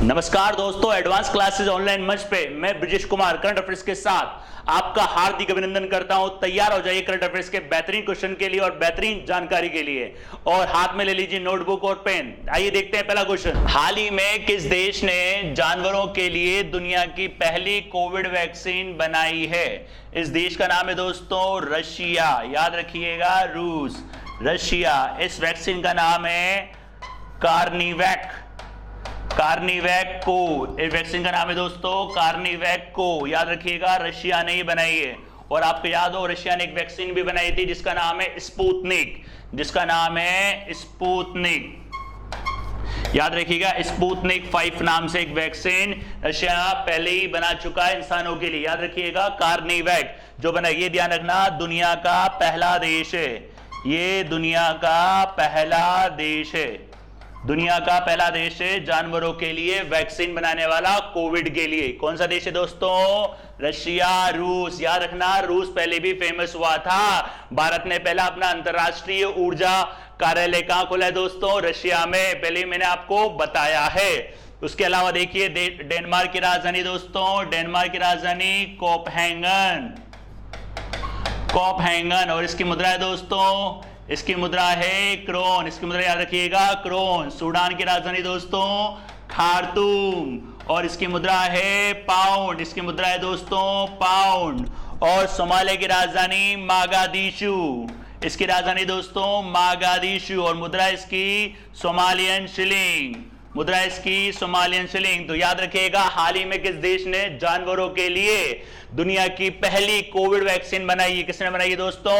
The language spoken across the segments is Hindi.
नमस्कार दोस्तों, एडवांस क्लासेस ऑनलाइन मंच पे मैं ब्रिजेश कुमार करंट अफेयर्स के साथ आपका हार्दिक अभिनंदन करता हूं। तैयार हो जाइए करंट अफेयर्स के बेहतरीन क्वेश्चन के लिए और बेहतरीन जानकारी के लिए, और हाथ में ले लीजिए नोटबुक और पेन। आइए देखते हैं पहला क्वेश्चन। हाल ही में किस देश ने जानवरों के लिए दुनिया की पहली कोविड वैक्सीन बनाई है? इस देश का नाम है दोस्तों रशिया। याद रखिएगा, रूस, रशिया। इस वैक्सीन का नाम है कार्निवैक। कार्निवैक को, इस वैक्सीन का नाम है दोस्तों कार्निवैक को। याद रखिएगा, रशिया ने ही बनाई है। और आपको याद हो, रशिया ने एक वैक्सीन भी बनाई थी जिसका नाम है स्पुतनिक, जिसका नाम है स्पुतनिक। याद रखिएगा, स्पुतनिक 5 नाम से एक वैक्सीन रशिया पहले ही बना चुका है इंसानों के लिए। याद रखिएगा, कार्निवैक जो बना, ये ध्यान रखना, दुनिया का पहला देश है। ये दुनिया का पहला देश है, दुनिया का पहला देश है जानवरों के लिए वैक्सीन बनाने वाला कोविड के लिए। कौन सा देश है दोस्तों? रशिया, रूस। याद रखना, रूस पहले भी फेमस हुआ था। भारत ने पहला अपना अंतरराष्ट्रीय ऊर्जा कार्यालय कहां खोला है दोस्तों? रशिया में। पहले मैंने आपको बताया है। उसके अलावा देखिए, डेनमार्क की राजधानी दोस्तों, डेनमार्क की राजधानी कोपहेगन, कोपहेगन। और इसकी मुद्रा है दोस्तों, इसकी मुद्रा है क्रोन। इसकी मुद्रा याद रखिएगा, क्रोन। सूडान की राजधानी दोस्तों खार्तूम, और इसकी मुद्रा है पाउंड। इसकी मुद्रा है दोस्तों पाउंड। और सोमालिया की राजधानी मागादिशु, इसकी राजधानी दोस्तों मागादिशु, और मुद्रा इसकी सोमालियन शिलिंग, मुद्रा इसकी सोमालियन शिलिंग। तो याद रखिएगा, हाल ही में किस देश ने जानवरों के लिए दुनिया की पहली कोविड वैक्सीन बनाई है? किसने बनाई है दोस्तों?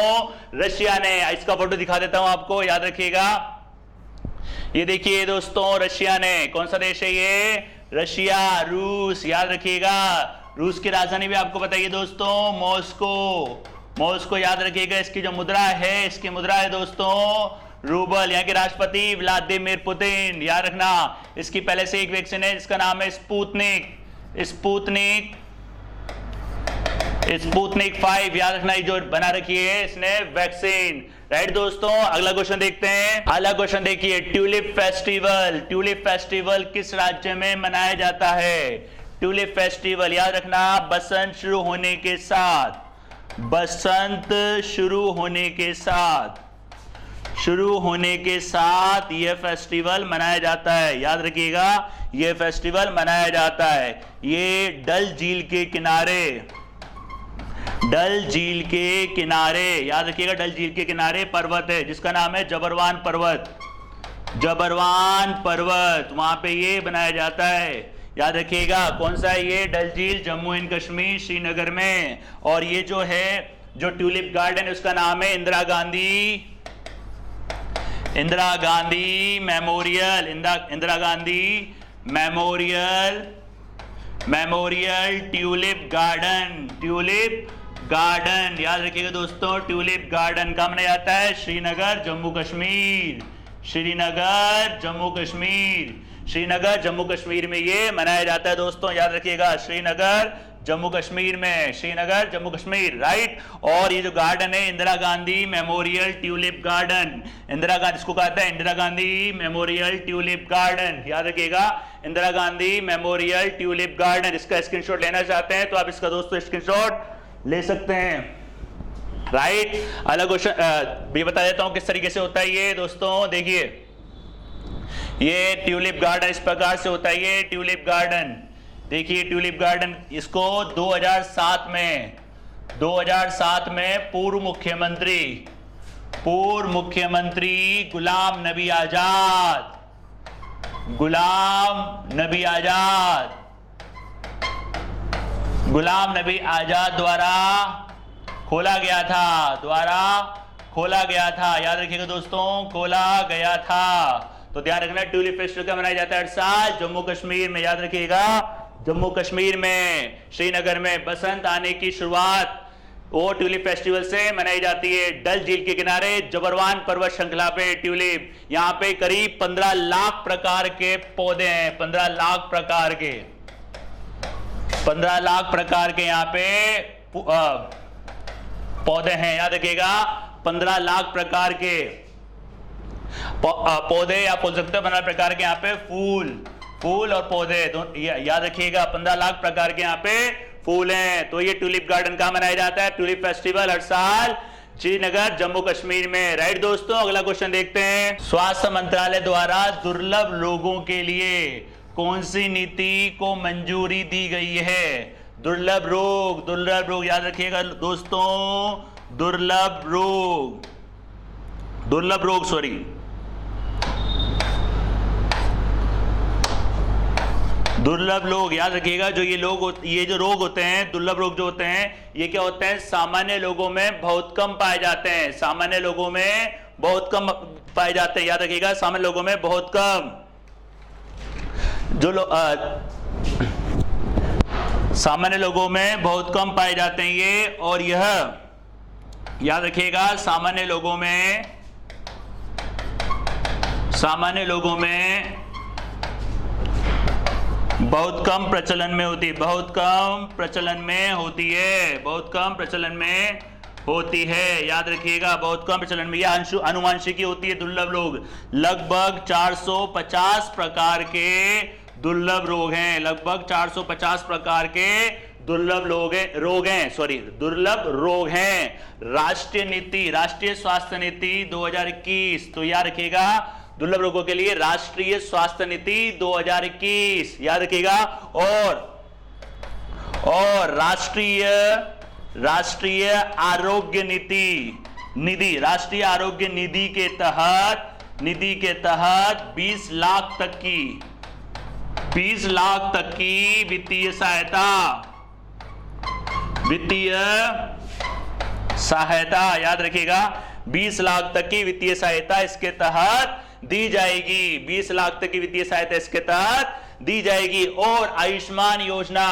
रशिया ने। इसका फोटो दिखा देता हूं आपको, याद रखिएगा। ये देखिए दोस्तों, रशिया ने। कौन सा देश है ये? रशिया, रूस। याद रखिएगा, रूस की राजधानी भी आपको बताइए दोस्तों मॉस्को, मॉस्को। याद रखिएगा, इसकी जो मुद्रा है, इसकी मुद्रा है दोस्तों रूबल। यहाँ के राष्ट्रपति व्लादिमीर पुतिन। याद रखना, इसकी पहले से एक वैक्सीन है जिसका नाम है स्पुतनिक, स्पुतनिक, स्पुतनिक 5। याद रखना, ये जो बना रखी है इसने वैक्सीन। राइट दोस्तों, अगला क्वेश्चन देखते हैं। अगला क्वेश्चन देखिए, ट्यूलिप फेस्टिवल। ट्यूलिप फेस्टिवल किस राज्य में मनाया जाता है? ट्यूलिप फेस्टिवल, याद रखना, बसंत शुरू होने के साथ, बसंत शुरू होने के साथ, शुरू होने के साथ यह फेस्टिवल मनाया जाता है। याद रखिएगा, यह फेस्टिवल मनाया जाता है। ये डल झील के किनारे, डल झील के किनारे, याद रखिएगा, डल झील के किनारे पर्वत है जिसका नाम है जबरवान पर्वत, जबरवान पर्वत। वहां पे ये बनाया जाता है। याद रखिएगा, कौन सा है ये? डल झील, जम्मू एंड कश्मीर, श्रीनगर में। और ये जो है, जो ट्यूलिप गार्डन है, उसका नाम है Indira Gandhi, Indira Gandhi memorial, Indira Gandhi memorial, memorial tulip garden, tulip garden. याद रखिएगा दोस्तों, ट्यूलिप गार्डन कहाँ मनाया जाता है? श्रीनगर, जम्मू कश्मीर, श्रीनगर, जम्मू कश्मीर, श्रीनगर, जम्मू कश्मीर में ये मनाया जाता है दोस्तों। याद रखिएगा, श्रीनगर, जम्मू कश्मीर में, श्रीनगर, जम्मू कश्मीर। राइट। और ये जो गार्डन है, Indira Gandhi memorial tulip garden, Indira Gandhi, इसको कहता है Indira Gandhi memorial tulip garden. याद रखिएगा, Indira Gandhi memorial tulip garden. इसका स्क्रीनशॉट लेना चाहते हैं तो आप इसका दोस्तों स्क्रीनशॉट ले सकते हैं। राइट। अगला क्वेश्चन भी बता देता हूं किस तरीके से होता है ये दोस्तों। देखिए, ये ट्यूलिप गार्डन इस प्रकार से होता है। ये ट्यूलिप गार्डन, देखिए ट्यूलिप गार्डन, इसको 2007 में पूर्व मुख्यमंत्री गुलाम नबी आजाद, गुलाम नबी आजाद, गुलाम नबी आजाद द्वारा खोला गया था, द्वारा खोला गया था। याद रखिएगा दोस्तों, खोला गया था। तो ध्यान रखना, ट्यूलिप फेस्टिवल का मनाया जाता है हर साल जम्मू कश्मीर में। याद रखिएगा, जम्मू कश्मीर में, श्रीनगर में बसंत आने की शुरुआत वो ट्यूलिप फेस्टिवल से मनाई जाती है। डल झील के किनारे जबरवान पर्वत श्रृंखला पे ट्यूलिप, यहाँ पे करीब 15 लाख प्रकार के पौधे हैं, 15 लाख प्रकार के, 15 लाख प्रकार के यहाँ पे पौधे हैं। याद रखिएगा, 15 लाख प्रकार के पौधे या बोल सकते हो 15 प्रकार के यहाँ पे फूल फूल और पौधे याद रखिएगा 15 लाख प्रकार के यहाँ पे फूल हैं। तो ये ट्यूलिप गार्डन कहाँ मनाया जाता है? ट्यूलिप फेस्टिवल हर साल श्रीनगर जम्मू कश्मीर में। राइट दोस्तों, अगला क्वेश्चन देखते हैं। स्वास्थ्य मंत्रालय द्वारा दुर्लभ रोगों के लिए कौन सी नीति को मंजूरी दी गई है? दुर्लभ रोग याद रखिएगा दोस्तों, दुर्लभ रोग सॉरी, दुर्लभ लोग याद रखिएगा। जो ये जो रोग होते हैं, दुर्लभ रोग जो होते हैं, ये क्या होते हैं? सामान्य लोगों में बहुत कम पाए जाते हैं। सामान्य लोगों में बहुत कम पाए जाते हैं, याद रखिएगा, सामान्य लोगों में बहुत कम। सामान्य लोगों में बहुत कम पाए जाते हैं ये, और यह याद रखिएगा सामान्य लोगों में बहुत कम प्रचलन में होती है, बहुत कम प्रचलन में होती है। याद रखिएगा बहुत कम प्रचलन में, यह अनुवांशिकी होती है। दुर्लभ रोग लगभग 450 प्रकार के दुर्लभ रोग हैं, लगभग 450 प्रकार के दुर्लभ रोग हैं। राष्ट्रीय स्वास्थ्य नीति 2021, तो याद रखिएगा दुर्लभ रोगों के लिए राष्ट्रीय स्वास्थ्य नीति 2021 याद रखिएगा। और राष्ट्रीय आरोग्य निधि के तहत 20 लाख तक की वित्तीय सहायता याद रखिएगा 20 लाख तक की वित्तीय सहायता इसके तहत दी जाएगी। 20 लाख तक की वित्तीय सहायता इसके तहत दी जाएगी। और आयुष्मान योजना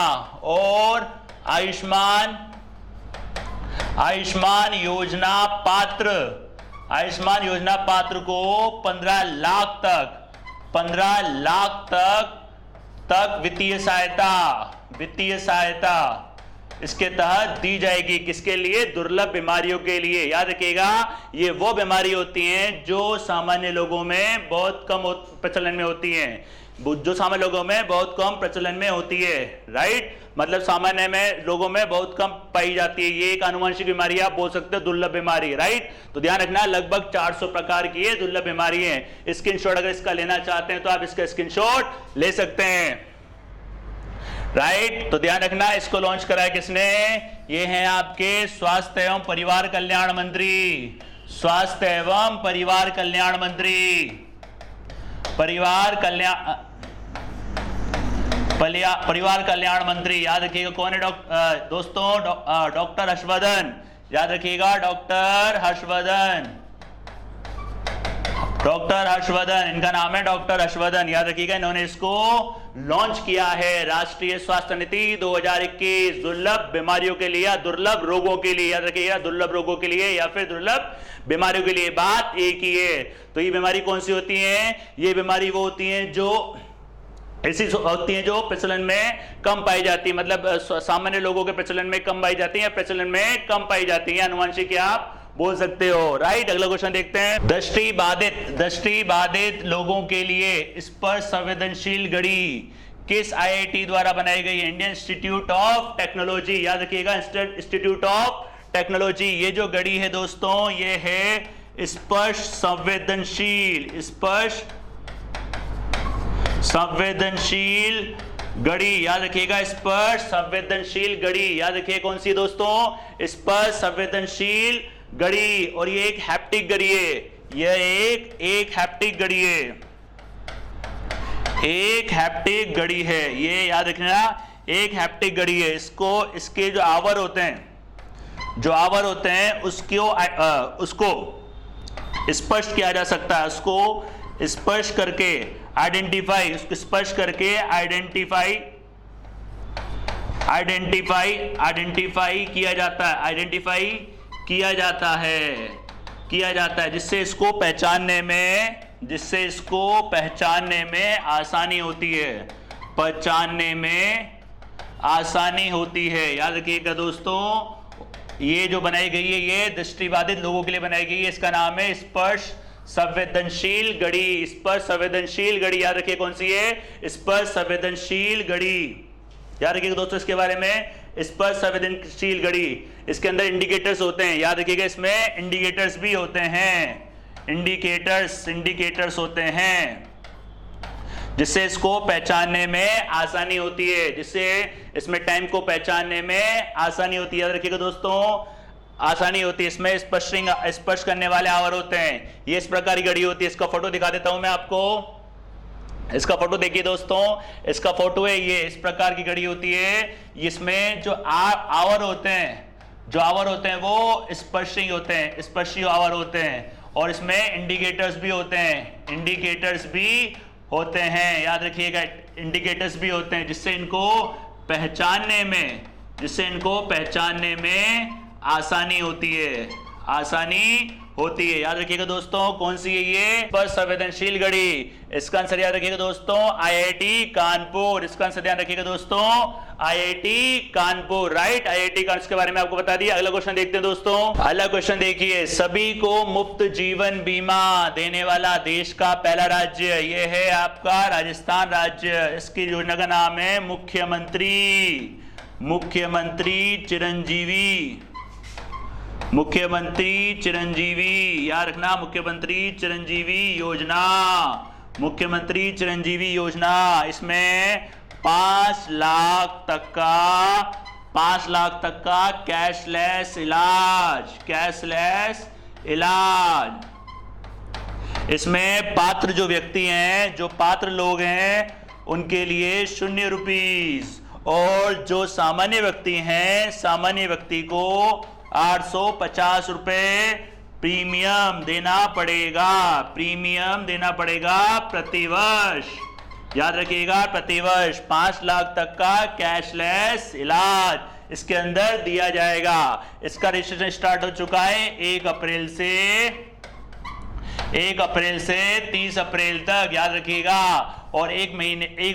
पात्र को 15 लाख तक वित्तीय सहायता इसके तहत दी जाएगी। किसके लिए? दुर्लभ बीमारियों के लिए। याद रखिएगा ये वो बीमारी होती हैं जो सामान्य लोगों में बहुत कम प्रचलन में होती हैं, राइट। मतलब सामान्य में लोगों में बहुत कम पाई जाती है। ये एक आनुवंशिक बीमारी आप बोल सकते हो, दुर्लभ बीमारी, राइट। तो ध्यान रखना लगभग 400 प्रकार की ये दुर्लभ बीमारी है। स्क्रीनशॉट अगर इसका लेना चाहते हैं तो आप इसका स्क्रीनशॉट ले सकते हैं, राइट। तो ध्यान रखना इसको लॉन्च कराया किसने? ये हैं आपके स्वास्थ्य एवं परिवार कल्याण मंत्री याद रखिएगा कौन है दोस्तों? डॉक्टर हर्षवर्धन। याद रखिएगा डॉक्टर हर्षवर्धन, इनका नाम है डॉक्टर हर्षवर्धन। याद रखिएगा इन्होंने इसको लॉन्च किया है, राष्ट्रीय स्वास्थ्य नीति 2021 दुर्लभ बीमारियों के लिए या दुर्लभ रोगों के लिए। याद रखिएगा दुर्लभ रोगों के लिए या फिर दुर्लभ बीमारियों के लिए, बात एक ही है। तो ये बीमारी कौन सी होती है? ये बीमारी वो होती है जो ऐसी होती हैं जो प्रचलन में कम पाई जाती है, मतलब सामान्य लोगों के प्रचलन में कम पाई जाती है, प्रचलन में कम पाई जाती है, आनुवंशिक आप बोल सकते हो, राइट। अगला क्वेश्चन देखते हैं। दृष्टि बाधित लोगों के लिए स्पर्श संवेदनशील घड़ी किस आईआईटी द्वारा बनाई गई है? Indian institute of technology. याद रखिएगा इंस्टीट्यूट ऑफ टेक्नोलॉजी। ये जो घड़ी है दोस्तों ये है स्पर्श संवेदनशील घड़ी। याद रखिएगा स्पर्श संवेदनशील घड़ी। याद रखिए कौन सी दोस्तों? स्पर्श संवेदनशील घड़ी। और ये एक हैप्टिक घड़ी है, यह एक हैप्टिक घड़ी है, एक हैप्टिक घड़ी है। ये याद रखना एक हैप्टिक घड़ी है। इसके जो आवर होते हैं उसको स्पर्श किया जा सकता है, उसको स्पर्श करके आइडेंटिफाई किया जाता है जिससे इसको पहचानने में आसानी होती है, याद रखिएगा दोस्तों। ये जो बनाई गई है ये दृष्टिबाधित लोगों के लिए बनाई गई है, इसका नाम है स्पर्श संवेदनशील घड़ी, स्पर्श संवेदनशील घड़ी, याद रखिए कौन सी है, स्पर्श संवेदनशील घड़ी, याद रखिएगा दोस्तों इसके बारे में, स्पर्श संवेदनशील घड़ी। इसके अंदर इंडिकेटर्स होते हैं, याद रखिएगा इसमें इंडिकेटर्स भी होते हैं, इंडिकेटर्स होते हैं, जिससे इसको पहचानने में आसानी होती है, जिससे इसमें टाइम को पहचानने में आसानी होती है, याद रखिएगा दोस्तों, आसानी होती है। इसमें स्पर्श करने वाले आवर होते हैं। ये इस प्रकार की घड़ी होती है। इसका फोटो दिखा देता हूं मैं आपको, इसका फोटो देखिए दोस्तों, इसका फोटो है ये, इस प्रकार की घड़ी होती है। इसमें जो आवर होते हैं वो स्पर्शिंग होते हैं, स्पर्शी आवर होते हैं, और इसमें इंडिकेटर्स भी होते हैं, याद रखिएगा इंडिकेटर्स भी होते हैं, जिससे इनको पहचानने में आसानी होती है, याद रखिएगा दोस्तों। कौन सी है ये, स्पर्श संवेदनशील घड़ी। इसका आंसर याद रखिएगा दोस्तों, आईआईटी कानपुर। इसका आंसर ध्यान रखिएगा दोस्तों, IIT Kanpur, right, IIT Kanpur के बारे में आपको बता दिया। अगला क्वेश्चन देखते हैं दोस्तों। अगला क्वेश्चन देखिए, सभी को मुफ्त जीवन बीमा देने वाला देश का पहला राज्य, ये है आपका राजस्थान राज्य। इसकी योजना का नाम है मुख्यमंत्री चिरंजीवी, याद रखना, मुख्यमंत्री चिरंजीवी योजना। इसमें 5 लाख तक का कैशलेस इलाज। इसमें पात्र जो व्यक्ति हैं, जो पात्र लोग हैं, उनके लिए 0 रुपीस, और जो सामान्य व्यक्ति हैं, सामान्य व्यक्ति को 850 रुपए प्रीमियम देना पड़ेगा प्रतिवर्ष, याद रखिएगा, प्रतिवर्ष 5 लाख तक का कैशलेस इलाज इसके अंदर दिया जाएगा। इसका रजिस्ट्रेशन स्टार्ट हो चुका है 1 अप्रैल से 30 अप्रैल तक, याद रखिएगा, और 1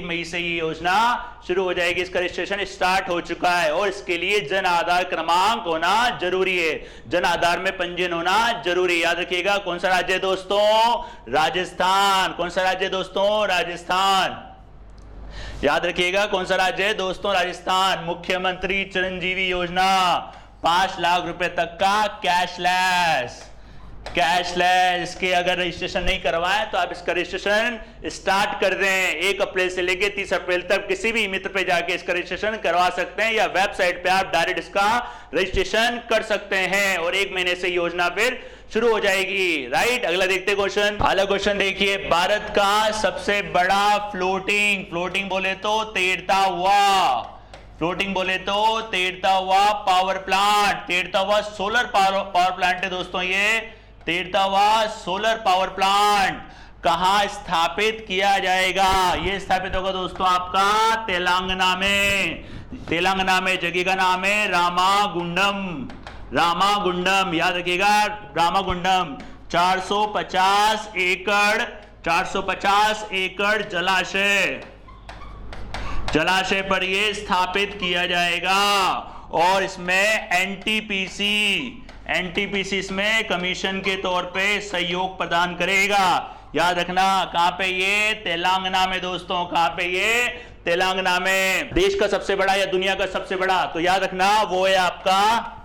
मई से ये योजना शुरू हो जाएगी। इसका रजिस्ट्रेशन स्टार्ट हो चुका है, और इसके लिए जन आधार क्रमांक होना जरूरी है, जन आधार में पंजीयन होना जरूरी है, याद रखिएगा। कौन सा राज्य है दोस्तों, राजस्थान। कौन सा राज्य है दोस्तों, राजस्थान, याद रखिएगा, कौन सा राज्य है दोस्तों, राजस्थान। मुख्यमंत्री चिरंजीवी योजना, 5 लाख रुपए तक का कैशलेस। इसके अगर रजिस्ट्रेशन नहीं करवाएं तो आप इसका रजिस्ट्रेशन स्टार्ट कर दें। 1 अप्रैल से लेकर 30 अप्रैल तक किसी भी मित्र पे जाके इसका रजिस्ट्रेशन करवा सकते हैं, या वेबसाइट पे आप डायरेक्ट इसका रजिस्ट्रेशन कर सकते हैं, और 1 महीने से योजना फिर शुरू हो जाएगी, राइट। अगला देखते क्वेश्चन। अगला क्वेश्चन देखिए, भारत का सबसे बड़ा फ्लोटिंग बोले तो तैरता हुआ पावर प्लांट, तैरता हुआ सोलर पावर प्लांट है दोस्तों। ये तैरता हुआ सोलर पावर प्लांट कहां स्थापित किया जाएगा? ये स्थापित होगा दोस्तों आपका तेलंगाना में। जगह का नाम है रामागुंडम, याद रखिएगा, रामागुंडम। 450 एकड़ जलाशय पर यह स्थापित किया जाएगा, और इसमें एनटीपीसी इसमें कमीशन के तौर पे सहयोग प्रदान करेगा। याद रखना, कहां पे? ये तेलंगाना में दोस्तों, कहां पे? ये तेलंगाना में। देश का सबसे बड़ा या दुनिया का सबसे बड़ा, तो याद रखना वो है आपका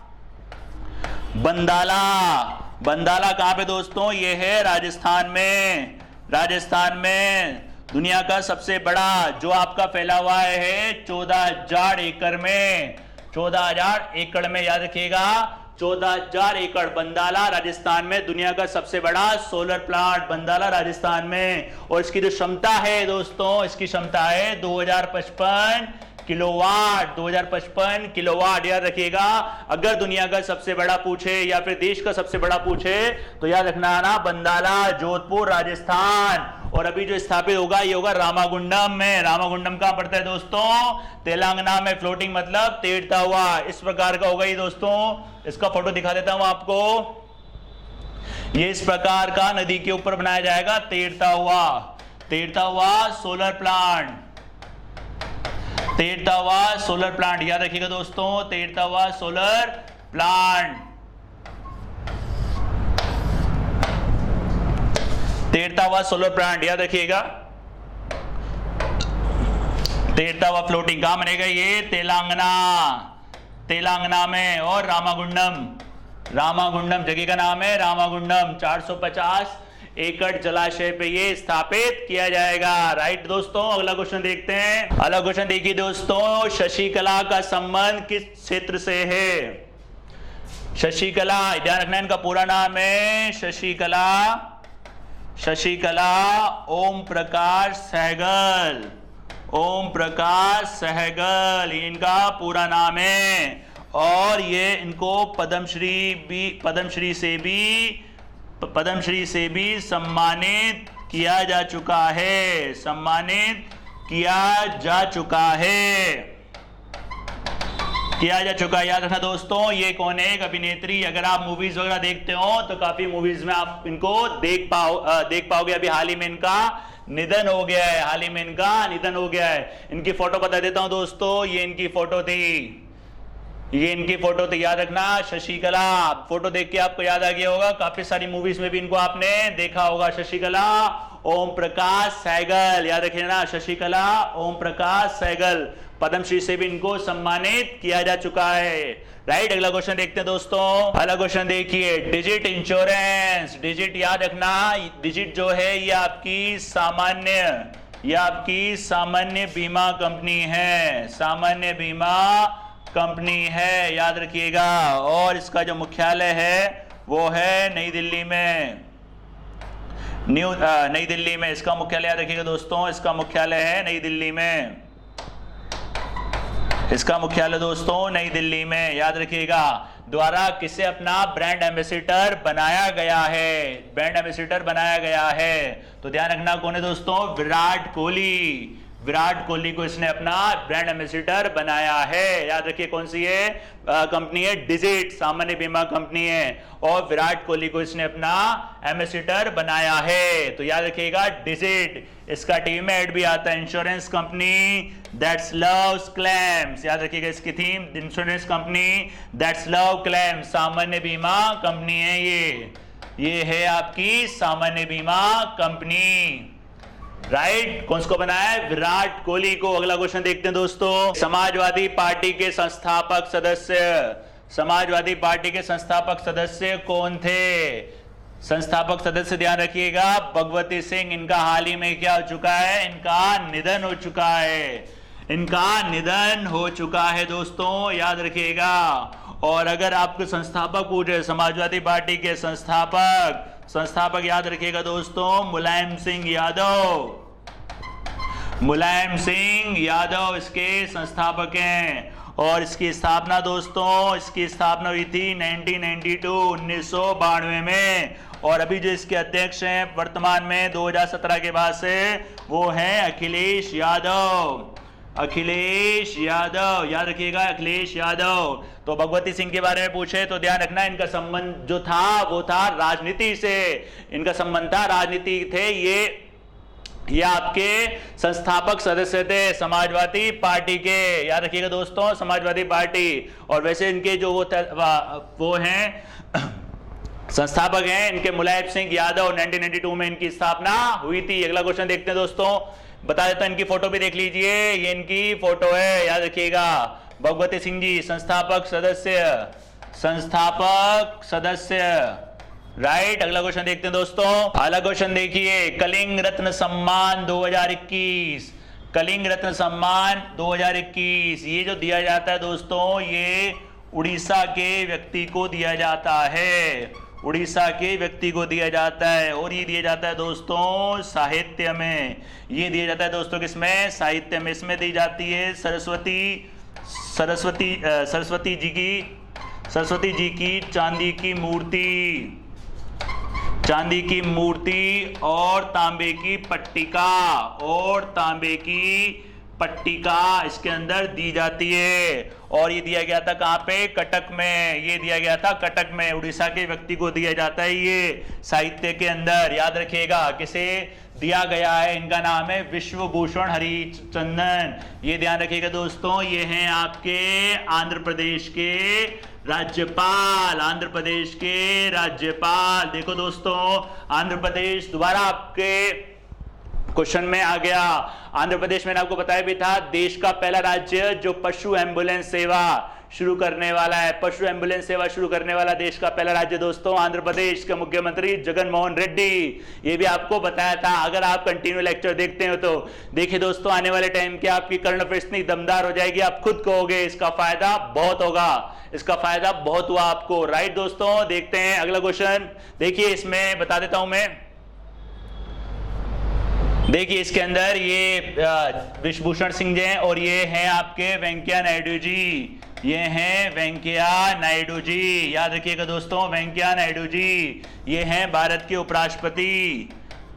बंदाला कहां पे दोस्तों? ये है राजस्थान में। दुनिया का सबसे बड़ा जो आपका फैला हुआ है 14,000 एकड़ में, याद रखिएगा, 14,000 एकड़। बंदाला राजस्थान में दुनिया का सबसे बड़ा सोलर प्लांट, बंदाला राजस्थान में। और इसकी जो क्षमता है दोस्तों, इसकी क्षमता है 2055 किलोवाट, याद रखिएगा। अगर दुनिया का सबसे बड़ा पूछे या फिर देश का सबसे बड़ा पूछे तो याद रखना ना, बंदाला, जोधपुर, राजस्थान। और अभी जो स्थापित होगा ये होगा रामागुंडम में। रामागुंडम कहां पड़ता है दोस्तों? तेलंगाना में। फ्लोटिंग मतलब तैरता हुआ, इस प्रकार का होगा ये दोस्तों। इसका फोटो दिखा देता हूं आपको। ये इस प्रकार का नदी के ऊपर बनाया जाएगा तैरता हुआ सोलर प्लांट, याद रखिएगा दोस्तों, तैरता हुआ सोलर प्लांट। 13वां सोलर प्लांट, याद रखिएगा 13वां फ्लोटिंग कहां बनेगा? ये तेलंगाना, तेलंगाना में। और रामागुंडम, रामागुंडम जगह का नाम है रामागुंडम, 450 एकड़ जलाशय पे ये स्थापित किया जाएगा। राइट दोस्तों, अगला क्वेश्चन देखते हैं। अगला क्वेश्चन देखिए दोस्तों, शशिकला का संबंध किस क्षेत्र से है? शशिकला, ध्यान रखना इनका पूरा नाम है शशिकला, शशिकला ओम प्रकाश सहगल, ओम प्रकाश सहगल इनका पूरा नाम है। और ये इनको पद्मश्री से भी सम्मानित किया जा चुका है, सम्मानित किया जा चुका है, किया जा चुका है। याद रखना दोस्तों, ये कौन है? एक अभिनेत्री। अगर आप मूवीज वगैरह देखते हो तो काफी मूवीज में आप इनको देख पाओगे। अभी हाल ही में इनका निधन हो गया है, हाल ही में इनका निधन हो गया है। इनकी फोटो बता देता हूं दोस्तों, ये इनकी फोटो थी, ये इनकी फोटो थी। याद रखना शशिकला, फोटो देख के आपको याद आ गया होगा, काफी सारी मूवीज में भी इनको आपने देखा होगा। शशिकला ओम प्रकाश सहगल, याद रखिए ना, शशिकला ओम प्रकाश सहगल, पद्मश्री से भी इनको सम्मानित किया जा चुका है। राइट, अगला क्वेश्चन देखते हैं दोस्तों। अगला क्वेश्चन देखिए, डिजिट इंश्योरेंस। डिजिट याद रखना, डिजिट जो है ये आपकी सामान्य बीमा कंपनी है, सामान्य बीमा कंपनी है, याद रखिएगा। और इसका जो मुख्यालय है वो है नई दिल्ली में, नई दिल्ली में इसका मुख्यालय, याद रखिएगा दोस्तों, इसका मुख्यालय है नई दिल्ली में, इसका मुख्यालय दोस्तों नई दिल्ली में, याद रखिएगा। द्वारा किसे अपना ब्रांड एम्बेसडर बनाया गया है? ब्रांड एम्बेसडर बनाया गया है तो ध्यान रखना कौन है दोस्तों? विराट कोहली, विराट कोहली को इसने अपना ब्रांड एम्बेसडर बनाया है। याद रखिए कौन सी है कंपनी है? डिजिट, सामान्य बीमा कंपनी है, और विराट कोहली को इसने अपना एम्बेसडर बनाया है। तो याद रखिएगा डिजिट, इसका टीम हेड भी आता है insurance company that's loves claims, याद रखिएगा इसकी theme, insurance company that's love claims, सामान्य बीमा कंपनी है ये है आपकी सामान्य बीमा कंपनी। राइट, कौन सी को बनाया है? विराट कोहली को। अगला क्वेश्चन देखते हैं दोस्तों। समाजवादी पार्टी के संस्थापक सदस्य, समाजवादी पार्टी के संस्थापक सदस्य कौन थे? संस्थापक सदस्य ध्यान रखिएगा भगवती सिंह। इनका हाल ही में क्या हो चुका है? इनका निधन हो चुका है, इनका निधन हो चुका है दोस्तों, याद रखिएगा। और अगर आपको संस्थापक पूछे, समाजवादी पार्टी के संस्थापक याद रखिएगा दोस्तों मुलायम सिंह यादव, मुलायम सिंह यादव इसके संस्थापक हैं। और इसकी स्थापना दोस्तों, इसकी स्थापना हुई थी 1992 में। और अभी जो इसके अध्यक्ष हैं वर्तमान में 2017 के बाद से, वो हैं अखिलेश यादव, अखिलेश यादव, याद रखिएगा अखिलेश यादव। तो भगवती सिंह के बारे में पूछे तो ध्यान रखना इनका संबंध जो था वो था राजनीति से, इनका संबंध था राजनीति थे। ये आपके संस्थापक सदस्य थे समाजवादी पार्टी के, याद रखिएगा दोस्तों समाजवादी पार्टी। और वैसे इनके जो वो हैं संस्थापक हैं इनके मुलायम सिंह यादव, 1992 में इनकी स्थापना हुई थी। अगला क्वेश्चन देखते हैं दोस्तों, बता देता हूं इनकी फोटो भी देख लीजिए, ये इनकी फोटो है, याद रखिएगा भगवती सिंह जी संस्थापक सदस्य, संस्थापक सदस्य। राइट, अगला क्वेश्चन देखते हैं दोस्तों। अगला क्वेश्चन देखिए, कलिंग रत्न सम्मान 2021, कलिंग रत्न सम्मान 2021 ये जो दिया जाता है दोस्तों, ये उड़ीसा के व्यक्ति को दिया जाता है, उड़ीसा के व्यक्ति को दिया जाता है। और ये दिया जाता है दोस्तों साहित्य में, ये दिया जाता है दोस्तों किसमें? साहित्य में। इसमें दी जाती है सरस्वती जी की चांदी की मूर्ति, चांदी की मूर्ति और तांबे की पट्टिका, और तांबे की पट्टिका इसके अंदर दी जाती है। और ये दिया गया था कहाँ पे? कटक में, ये दिया गया था कटक में, उड़ीसा के व्यक्ति को दिया जाता है ये साहित्य के अंदर, याद रखिएगा। किसे दिया गया है? इनका नाम है विश्वभूषण हरिचंदन, ये ध्यान रखिएगा दोस्तों। ये हैं आपके आंध्र प्रदेश के राज्यपाल, आंध्र प्रदेश के राज्यपाल। देखो दोस्तों, आंध्र प्रदेश दोबारा आपके क्वेश्चन में आ गया। आंध्र प्रदेश मैंने आपको बताया भी था, देश का पहला राज्य जो पशु एम्बुलेंस सेवा शुरू करने वाला है। पशु एम्बुलेंस सेवा शुरू करने वाला देश का पहला राज्य दोस्तों आंध्र प्रदेश के मुख्यमंत्री जगन मोहन रेड्डी। ये भी आपको बताया था। अगर आप कंटिन्यू लेक्चर देखते हो तो देखिए दोस्तों, आने वाले टाइम के आपकी करंट अफेयर्स इतनी दमदार हो जाएगी, आप खुद कहोगे इसका फायदा बहुत होगा, इसका फायदा बहुत हुआ आपको। राइट दोस्तों, देखते हैं अगला क्वेश्चन। देखिए इसमें बता देता हूं मैं, देखिए इसके अंदर ये विश्वभूषण सिंह जी हैं और ये हैं आपके वेंकैया नायडू जी। ये हैं वेंकैया नायडू जी, याद रखिएगा दोस्तों, वेंकैया नायडू जी ये हैं भारत के उपराष्ट्रपति,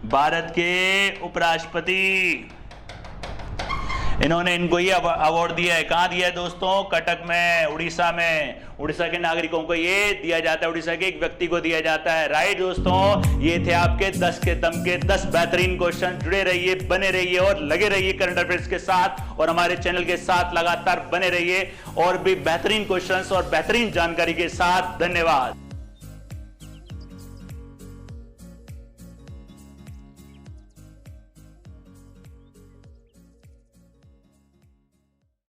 भारत के उपराष्ट्रपति। इन्होंने इनको ये अवार्ड दिया है। कहां दिया है दोस्तों? कटक में, उड़ीसा में। उड़ीसा के नागरिकों को ये दिया जाता है, उड़ीसा के एक व्यक्ति को दिया जाता है। राइट दोस्तों, ये थे आपके 10 के दम के 10 बेहतरीन क्वेश्चन। जुड़े रहिए, बने रहिए और लगे रहिए करंट अफेयर्स के साथ, और हमारे चैनल के साथ लगातार बने रहिए और भी बेहतरीन क्वेश्चंस और बेहतरीन जानकारी के साथ। धन्यवाद।